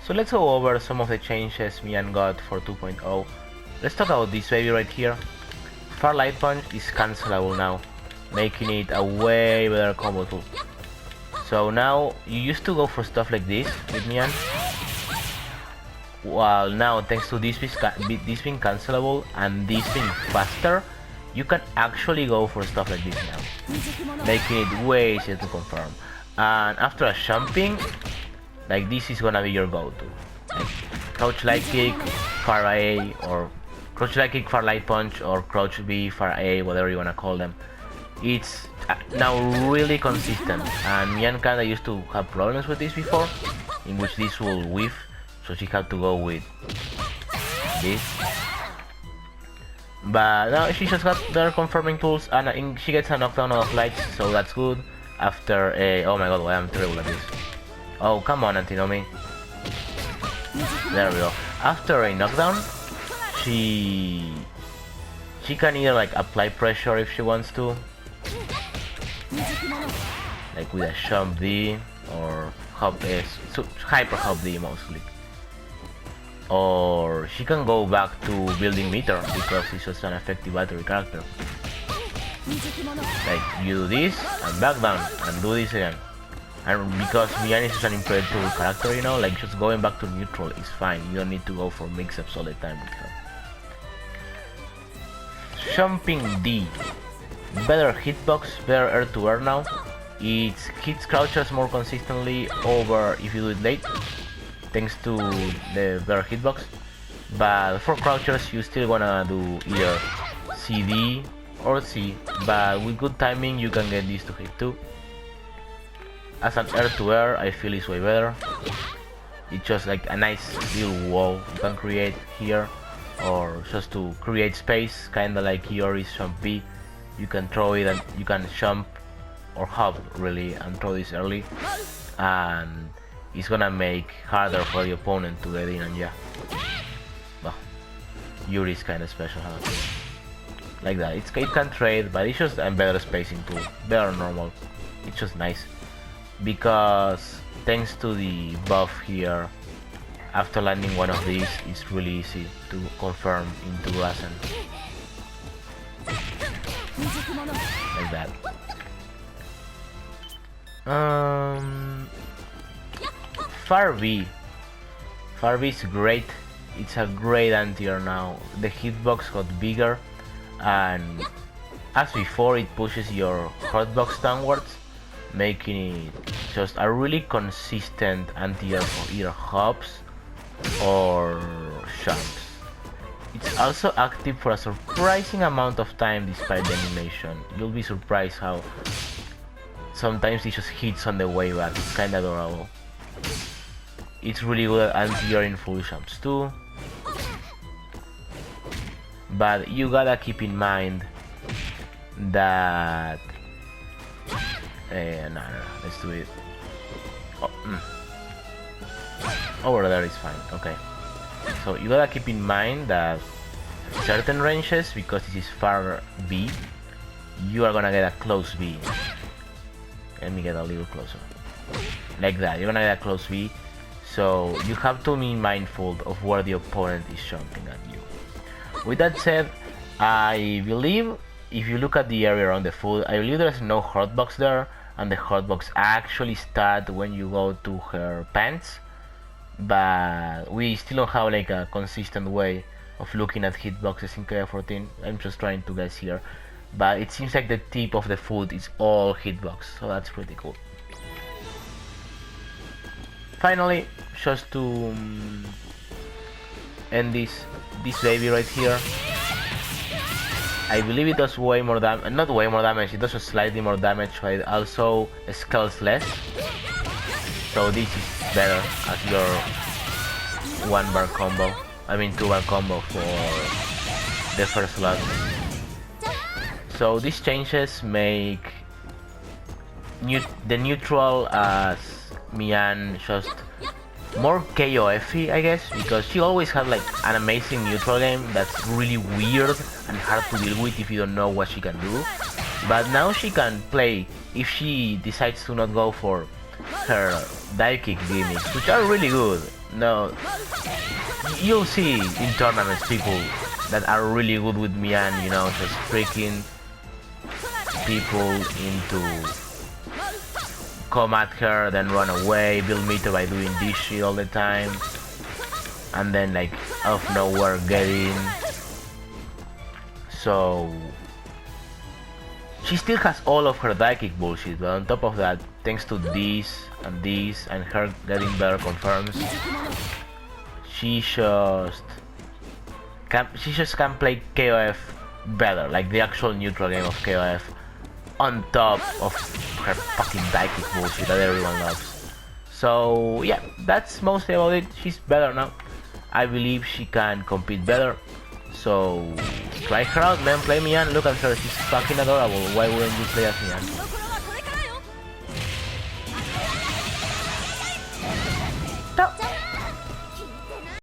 So let's go over some of the changes Mian got for 2.0. Let's talk about this baby right here. Far Light Punch is cancelable now, making it a way better combo tool. So now, you used to go for stuff like this with Mian. Well, now thanks to this being cancelable and this being faster, you can actually go for stuff like this now, making it way easier to confirm. And after a jumping, like this is gonna be your go-to. Like crouch light kick, far A, or crouch light kick, far light punch, or crouch B, far A, whatever you wanna call them. It's now really consistent, and Mian kinda used to have problems with this before, in which this will whiff, so she had to go with this. But now she just got better confirming tools, and she gets a knockdown of lights, so that's good. After a... oh my god, why I'm terrible at this. Oh, come on, Antinomy. There we go. After a knockdown, she can either like apply pressure if she wants to, like with a jump D or hop S, so hyper hop D mostly. Or she can go back to building meter because it's just an effective battery character. Like you do this and back down and do this again. And because Mian is just an impredictable character, you know, like just going back to neutral is fine. You don't need to go for mix-ups all the time with her. Jumping D. Better hitbox, better air to air now. It hits crouchers more consistently over if you do it late, thanks to the better hitbox. But for crouchers you still wanna do either CD or C, but with good timing you can get this to hit too. As an air to air, I feel it's way better. It's just like a nice little wall you can create here, or just to create space, kinda like Yori's jump B. You can throw it and you can jump or hop really and throw this early, and it's gonna make harder for the opponent to get in. And yeah, well, Yuri's kinda special, huh? Like that. It can trade, but it's just a better spacing tool, better normal. It's just nice. Because thanks to the buff here, after landing one of these, it's really easy to confirm into Rasen. Like that. Far B. Far B is great. It's a great anti-air now. The hitbox got bigger, and as before, it pushes your hotbox downwards, making it just a really consistent anti-air for either hops or jumps. It's also active for a surprising amount of time despite the animation. You'll be surprised how sometimes it just hits on the way back. It's kinda adorable. It's really good at anti-air in full jumps too. But you gotta keep in mind that no, let's do it. Oh, over there is fine. Okay. So you gotta keep in mind that certain ranges, because this is far B, you are gonna get a close B. Let me get a little closer. Like that. You're gonna get a close B. So you have to be mindful of where the opponent is jumping at you. With that said, I believe if you look at the area around the foot, I believe there's no hotbox there, and the hotbox actually starts when you go to her pants. But we still don't have like a consistent way of looking at hitboxes in KOF 14. I'm just trying to guess here, but it seems like the tip of the foot is all hitbox, so that's pretty cool. Finally, just to end this baby right here, I believe it does way more damage, not way more damage, it does slightly more damage, but it also scales less. So this is better as your 1-bar combo, I mean 2-bar combo for the first slot. So these changes make the neutral as Mian just more KOF-y, I guess, because she always had like an amazing neutral game that's really weird and hard to deal with if you don't know what she can do. But now she can play, if she decides to not go for her dive kick gimmicks, which are really good. No, you'll see in tournaments people that are really good with Mian, you know, just freaking people into come at her, then run away, build meter by doing this shit all the time, and then like out of nowhere get in. So she still has all of her dive kick bullshit, but on top of that, thanks to this and her getting better confirms, she just can play KOF better, like the actual neutral game of KOF, on top of her fucking dive kick bullshit that everyone loves. So yeah, that's mostly about it. She's better now. I believe she can compete better. So try her out, man. Play Mian. Look at her. She's fucking adorable. Why wouldn't you play as Mian?